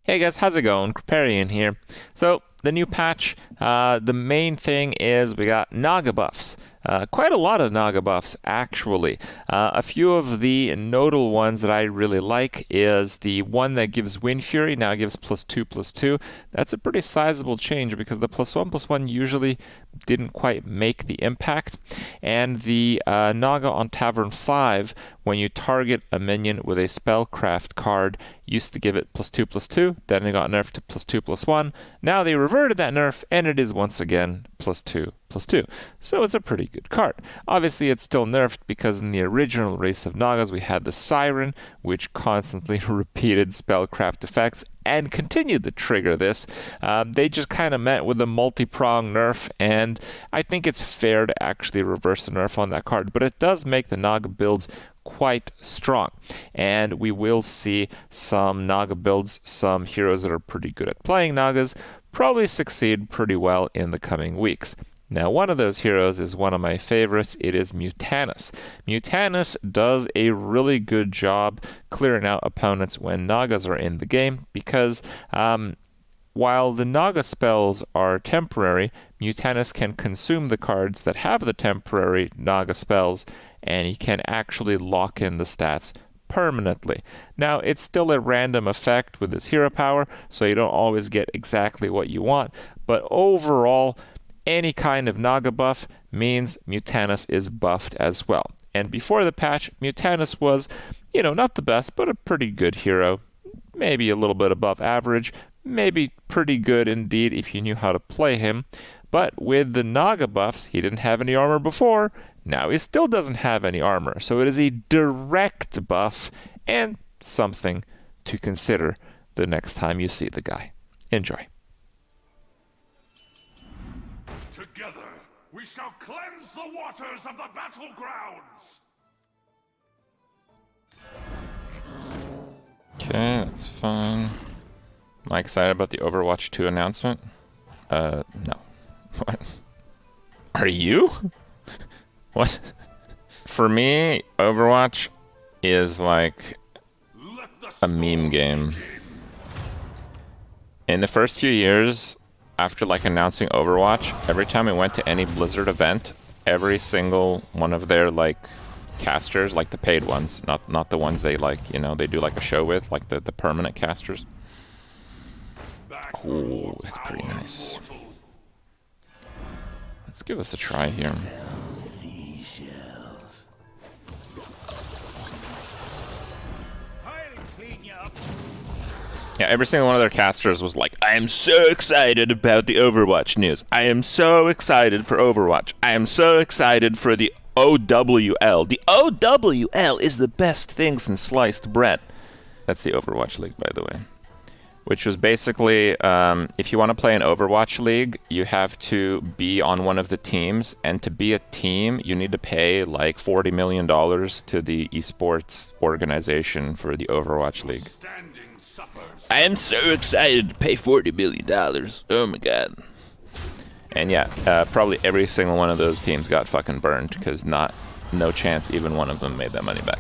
Hey guys, how's it going? Kripparrian here. So, the new patch, the main thing is we got Naga buffs. Quite a lot of Naga buffs, actually. A few of the notable ones that I really like is the one that gives Wind Fury, now gives +2/+2. That's a pretty sizable change because the +1/+1 usually didn't quite make the impact. And the Naga on Tavern 5, when you target a minion with a Spellcraft card, used to give it +2/+2, then it got nerfed to +2/+1. Now they reverted that nerf, and it is once again +2/+2. So it's a pretty good card. Obviously, it's still nerfed because in the original race of Nagas, we had the Siren, which constantly repeated Spellcraft effects and continued to trigger this. They just kind of met with a multi-prong nerf, and I think it's fair to actually reverse the nerf on that card, but it does make the Naga builds quite strong, and we will see some Naga builds, some heroes that are pretty good at playing Nagas, probably succeed pretty well in the coming weeks. Now, one of those heroes is one of my favorites. It is Mutanus. Mutanus does a really good job clearing out opponents when Nagas are in the game because while the Naga spells are temporary, Mutanus can consume the cards that have the temporary Naga spells, and he can actually lock in the stats permanently. Now, it's still a random effect with his hero power, so you don't always get exactly what you want, but overall, any kind of Naga buff means Mutanus is buffed as well. And before the patch, Mutanus was, not the best, but a pretty good hero. Maybe a little bit above average, maybe pretty good indeed if you knew how to play him. But with the Naga buffs, he didn't have any armor before. Now he still doesn't have any armor. So it is a direct buff and something to consider the next time you see the guy. Enjoy. Together, we shall cleanse the waters of the battlegrounds! Okay, that's fine. Am I excited about the Overwatch 2 announcement? No. What? Are you? What? For me, Overwatch is like a meme game. In the first few years, after announcing Overwatch, every time we went to any Blizzard event, every single one of their casters, the paid ones, not the ones they they do a show with, the permanent casters. Ooh, it's pretty nice. Let's give this a try here. Yeah, every single one of their casters was like, I am so excited about the Overwatch news. I am so excited for Overwatch. I am so excited for the OWL. The OWL is the best thing since sliced bread. That's the Overwatch League, by the way. Which was basically, if you want to play an Overwatch League, you have to be on one of the teams. And to be a team, you need to pay $40 million to the esports organization for the Overwatch League. I am so excited to pay $40 million. Oh my god. And yeah, probably every single one of those teams got fucking burned because no chance even one of them made that money back.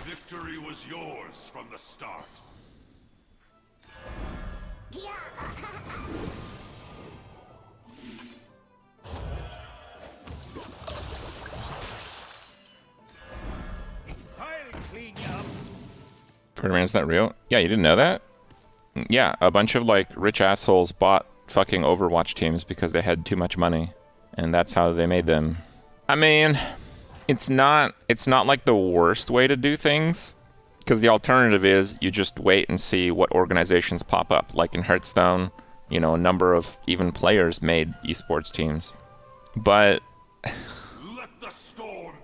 Victory was yours from the start. Kripparrian's not real? Yeah, you didn't know that? Yeah, a bunch of rich assholes bought fucking Overwatch teams because they had too much money, and that's how they made them. I mean, it's not the worst way to do things, because the alternative is you just wait and see what organizations pop up. Like in Hearthstone, a number of even players made esports teams. But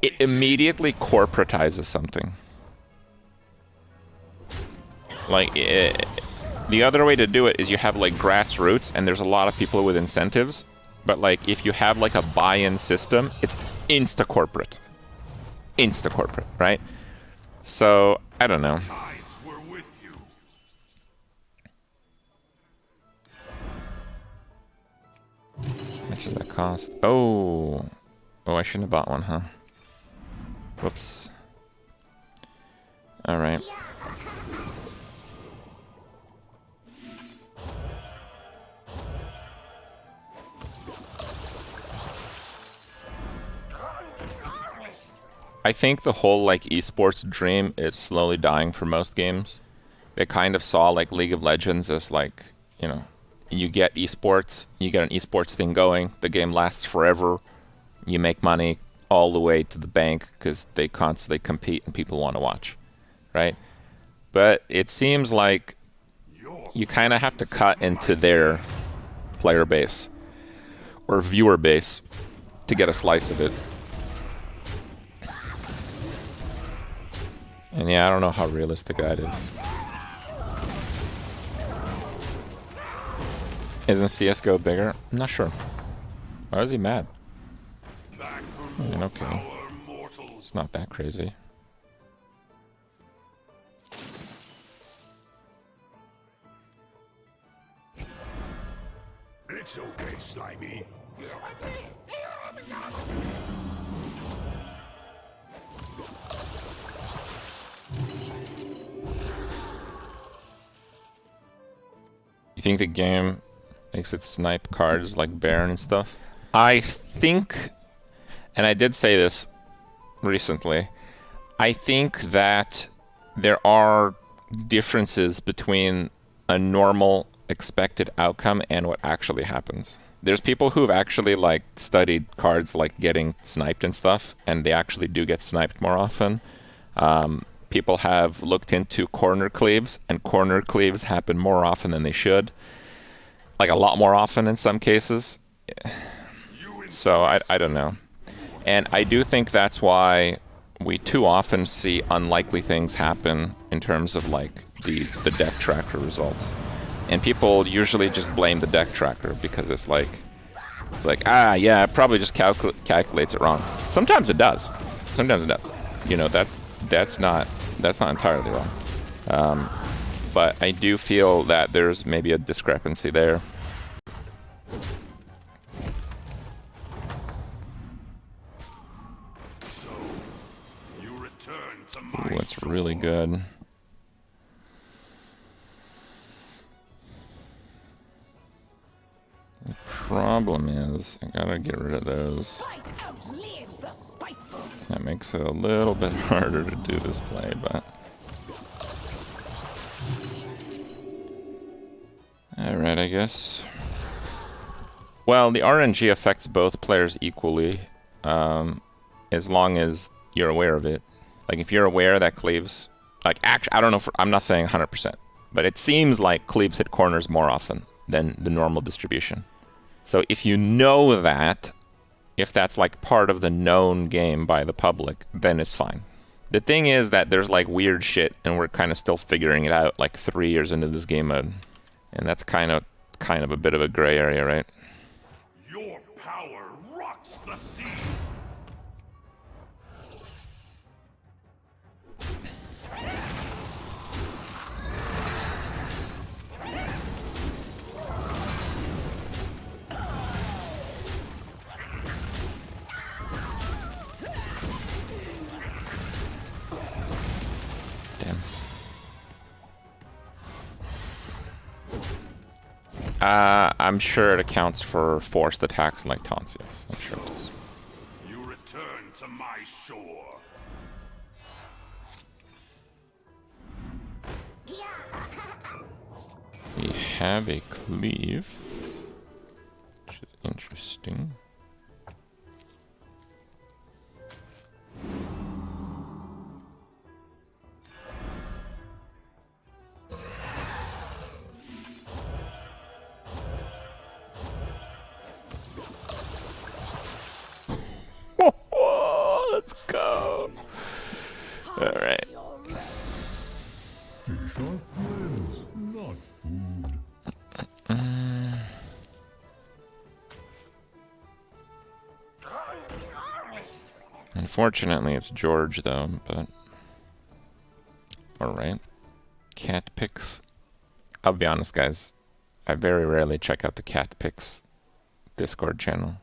it immediately corporatizes something. The other way to do it is you have grassroots, and there's a lot of people with incentives. But if you have a buy-in system, it's insta-corporate. Insta-corporate, right? So, I don't know. How much does that cost? Oh, I shouldn't have bought one, huh? Whoops. All right. I think the whole like esports dream is slowly dying for most games. They kind of saw like League of Legends as like, you know, you get esports, you get an esports thing going, the game lasts forever, you make money all the way to the bank because they constantly compete and people want to watch, right? But it seems like you kind of have to cut into their player base or viewer base to get a slice of it. And yeah, I don't know how realistic that is. Isn't CSGO bigger? I'm not sure. Why is he mad? I mean, okay. It's not that crazy. It's okay, Slimy. You think the game makes it snipe cards like Baron and stuff? I think, and I did say this recently, I think that there are differences between a normal expected outcome and what actually happens. There's people who've actually like studied cards like getting sniped and stuff, and they actually do get sniped more often. People have looked into corner cleaves, and corner cleaves happen more often than they should. Like a lot more often in some cases. So I don't know. And I do think that's why we too often see unlikely things happen in terms of like the deck tracker results. And people usually just blame the deck tracker because it's like, ah, yeah, it probably just calculates it wrong. Sometimes it does. Sometimes it does. You know, that's not entirely wrong. But I do feel that there's maybe a discrepancy there. So, you return to my Ooh, that's really good. The problem is, I gotta get rid of those. That makes it a little bit harder to do this play, but... Alright, I guess. Well, the RNG affects both players equally, as long as you're aware of it. Like, if you're aware that cleaves... Like, actually, I don't know, I'm not saying 100%, but it seems like cleaves hit corners more often than the normal distribution. So if you know that, if that's like part of the known game by the public, then it's fine. The thing is that there's like weird shit, and we're kind of still figuring it out like 3 years into this game mode. And that's kind of a bit of a gray area, right? Your power rots the sea. Damn. I'm sure it accounts for forced attacks like taunts, yes. I'm sure it does. You return to my shore. We have a cleave, which is interesting. Let's go. All right. Fish are friends, not food. Unfortunately, it's George, though, but... Alright. Cat pics. I'll be honest, guys. I very rarely check out the Cat pics Discord channel.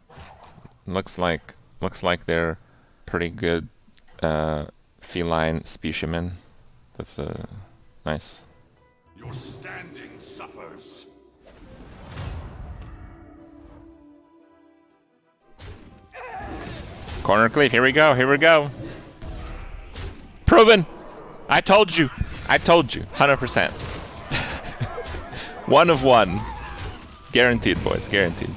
Looks like they're pretty good feline specimen. That's nice. Your standing suffers. Corner cleave. Here we go. Here we go. Proven. I told you. I told you. 100%. 1 of 1. Guaranteed, boys. Guaranteed.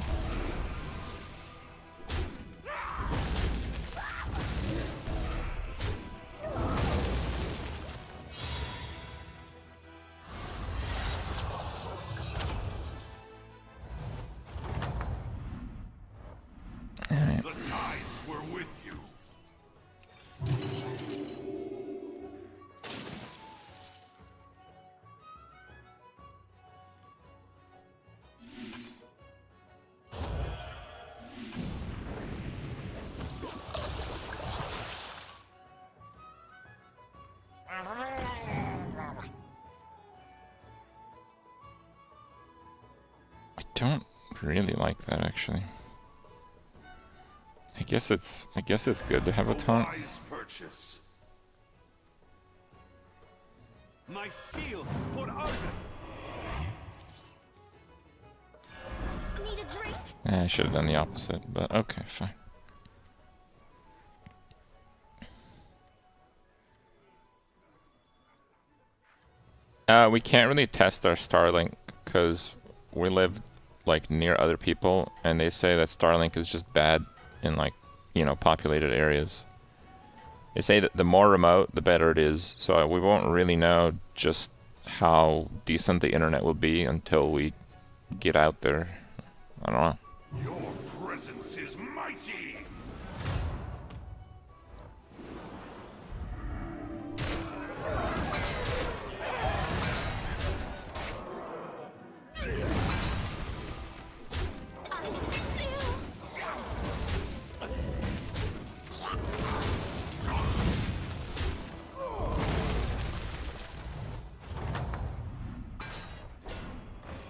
The tides were with you. I don't really like that, actually. I guess it's good to have a taunt. Wise purchase. My shield for Argus. Need a drink? I should have done the opposite, but okay, fine. We can't really test our Starlink because we live like near other people, and they say that Starlink is just bad in like, you know, populated areas. They say that the more remote, the better it is. So we won't really know just how decent the internet will be until we get out there. I don't know. Your presence is mighty.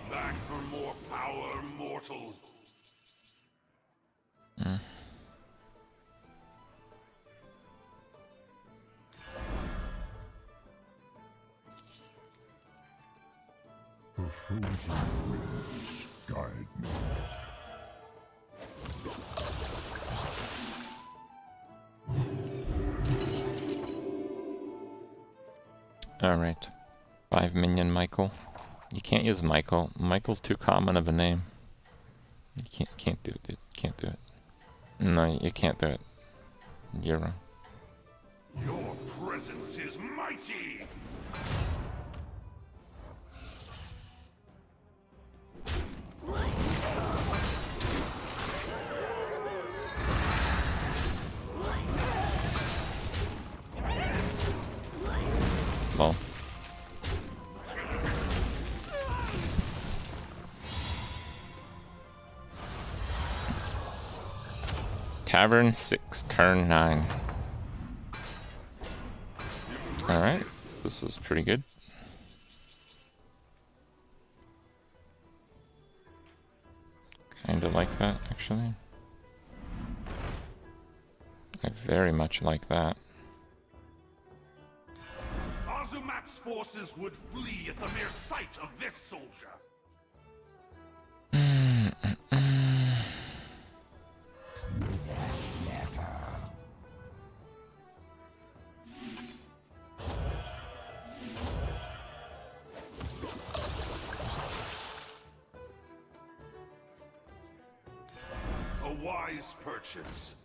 Back for more power, mortal. The frozen winds guide me. Alright. 5 minion Michael. You can't use Michael. Michael's too common of a name. You can't do it, dude. Can't do it. No, you can't do it. You're wrong. Your presence is mighty. Lol. Tavern 6, turn 9. Alright, this is pretty good. Kinda like that, actually. I very much like that. Azumat's forces would flee at the mere sight of this soldier. A wise purchase.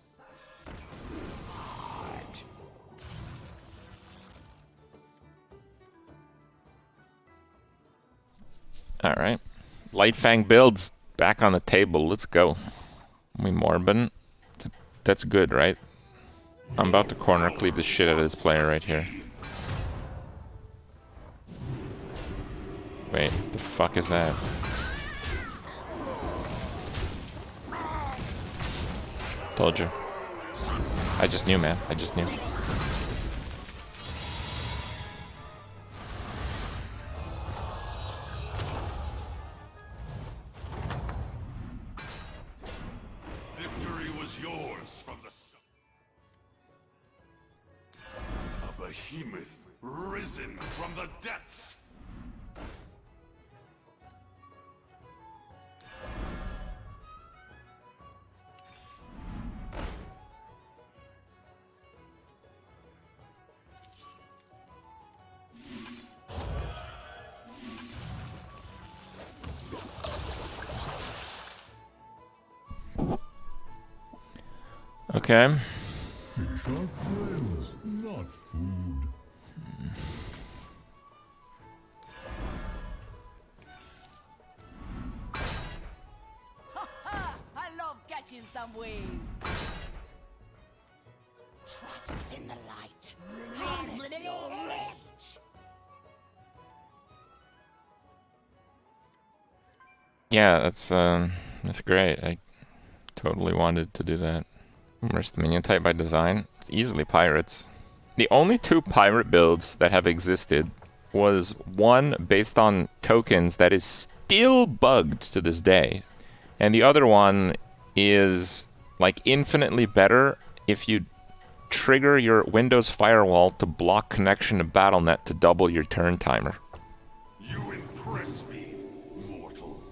Alright. Lightfang builds back on the table. Let's go. We Morbin. That's good, right? I'm about to corner cleave the shit out of this player right here. Wait, the fuck is that? Told you. I just knew, man. I just knew. Victory was yours from the start. A behemoth risen from the depths. Okay. Fish are friends, not food. I love catching some waves. Trust in the light. Harness your rage. Yeah, that's great. I totally wanted to do that. Where's the minion type by design? It's easily pirates. The only two pirate builds that have existed was one based on tokens that is still bugged to this day. And the other one is like infinitely better if you trigger your Windows firewall to block connection to BattleNet to double your turn timer. You impress me, mortal.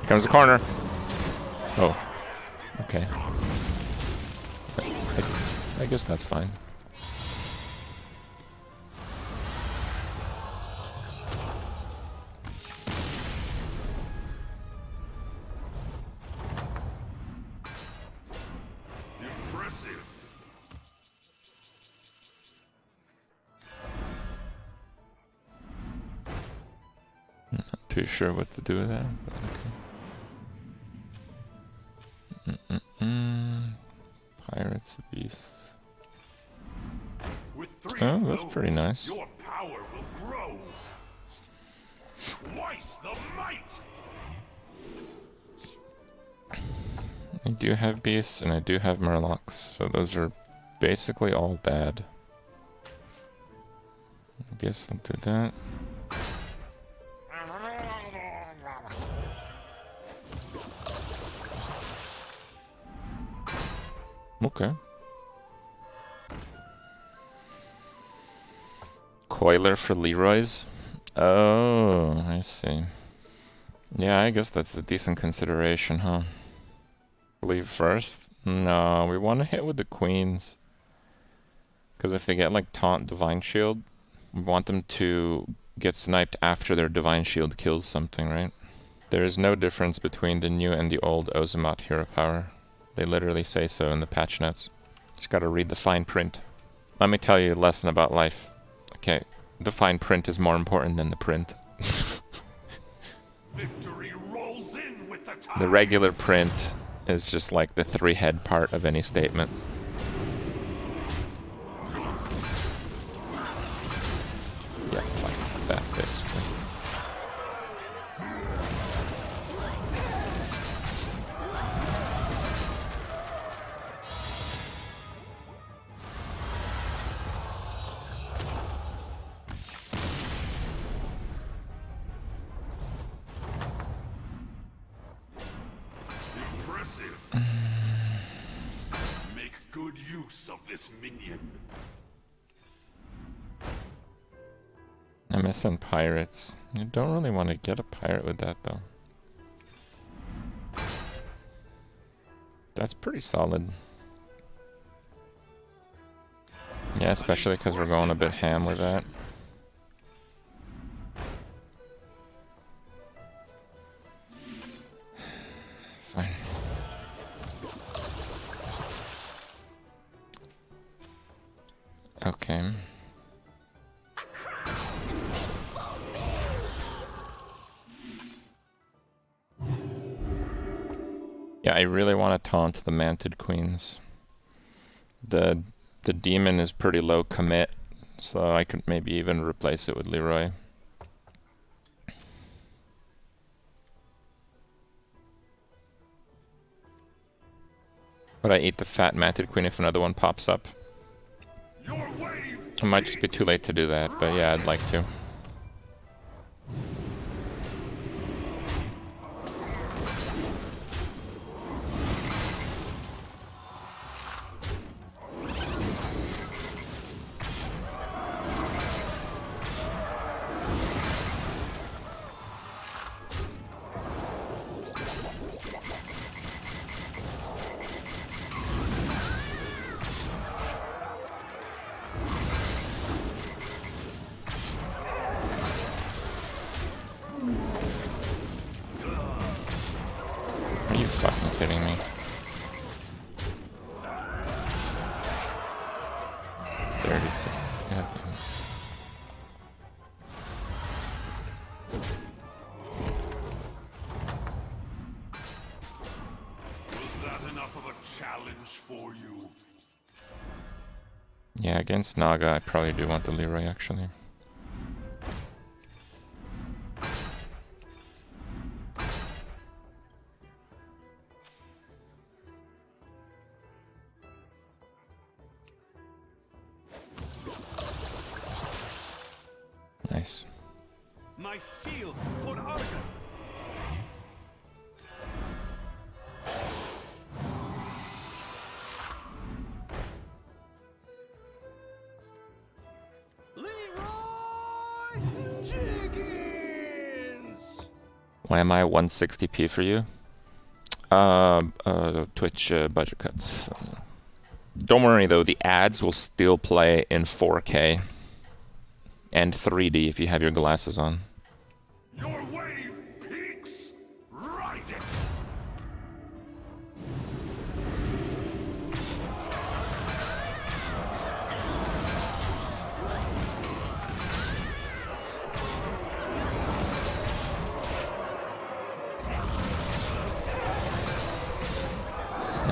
Here comes the corner. Oh. Okay. I guess that's fine. Impressive. Not too sure what to do with that, but okay. Pirates Beasts. With three Oh, of that's those, pretty nice. Your power will grow. Twice the might. I do have Beasts and I do have Murlocs, so those are basically all bad. I guess I'll do that. Okay. Coiler for Leroy's? Oh, I see. Yeah, I guess that's a decent consideration, huh? Leave first? No, we want to hit with the queens. Because if they get like taunt Divine Shield, we want them to get sniped after their Divine Shield kills something, right? There is no difference between the new and the old Ozamat hero power. They literally say so in the patch notes. Just gotta read the fine print. Let me tell you a lesson about life. Okay, the fine print is more important than the print. Victory rolls in with the tide. The regular print is just like the three-head part of any statement. Yeah, like that, basically. Impressive. Make good use of this minion. I'm missing pirates. You don't really want to get a pirate with that, though. That's pretty solid. Yeah, especially because we're going a bit ham with that. Fine. Okay. Yeah, I really want to taunt the Manted Queens. The demon is pretty low commit, so I could maybe even replace it with Leroy. Would I eat the fat Manted Queen if another one pops up? Your wave It might just be too late to do that, but yeah, I'd like to. you fucking kidding me? 36. God damn it. Was that enough of a challenge for you? Yeah, against Naga, I probably do want the Leroy actually. Nice. My shield for Argus. Leroy Jenkins. Why am I 160p for you? Twitch budget cuts. Don't worry though, the ads will still play in 4K and 3D if you have your glasses on. Your wave peaks! Ride it!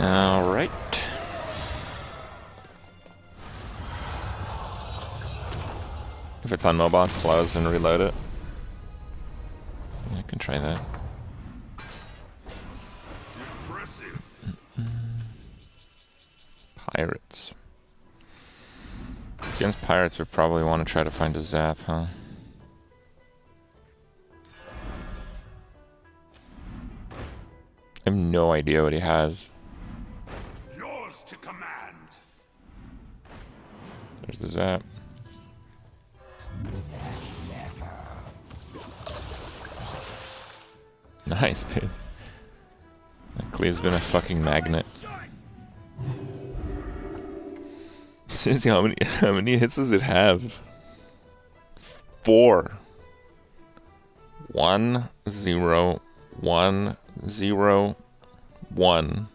All right. If it's on mobile, close and reload it. Yeah, I can try that. Impressive. Pirates. Against pirates, we probably want to try to find a zap, huh? I have no idea what he has. Yours to command. There's the zap. Nice, dude. That Cleave's been a fucking magnet. Seriously, how many hits does it have? 4. 1, 0, 1, 0, 1.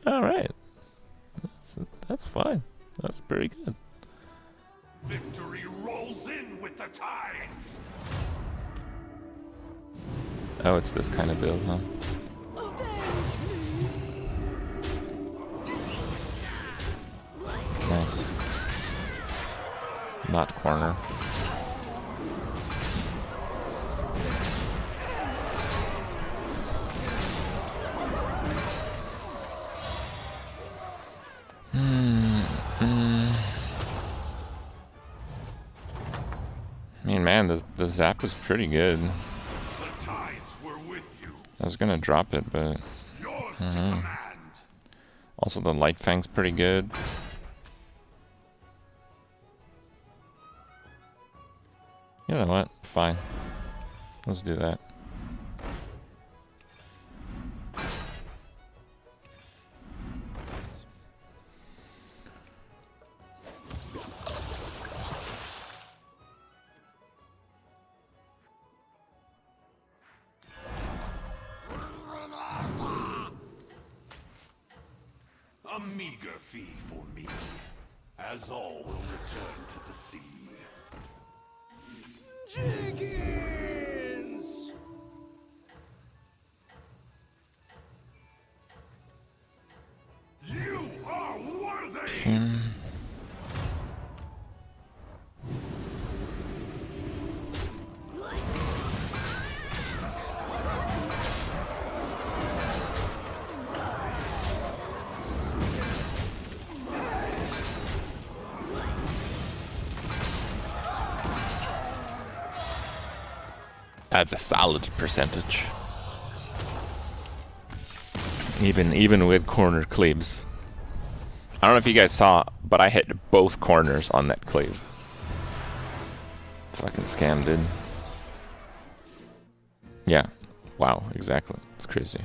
Alright. That's fine. That's pretty good. Victory rolls in with the tides. Oh, it's this kind of build, huh? Nice. Not corner. I mean, man, the zap was pretty good. The tides were with you. I was gonna drop it, but Yours to command. also the light fang's pretty good. You know what? Fine. Let's do that. A meager fee for me, as all will return to the sea. Jenkins. You are worthy! That's a solid percentage. Even with corner cleaves. I don't know if you guys saw, but I hit both corners on that cleave. Fucking scam, dude. Yeah. Wow, exactly. It's crazy.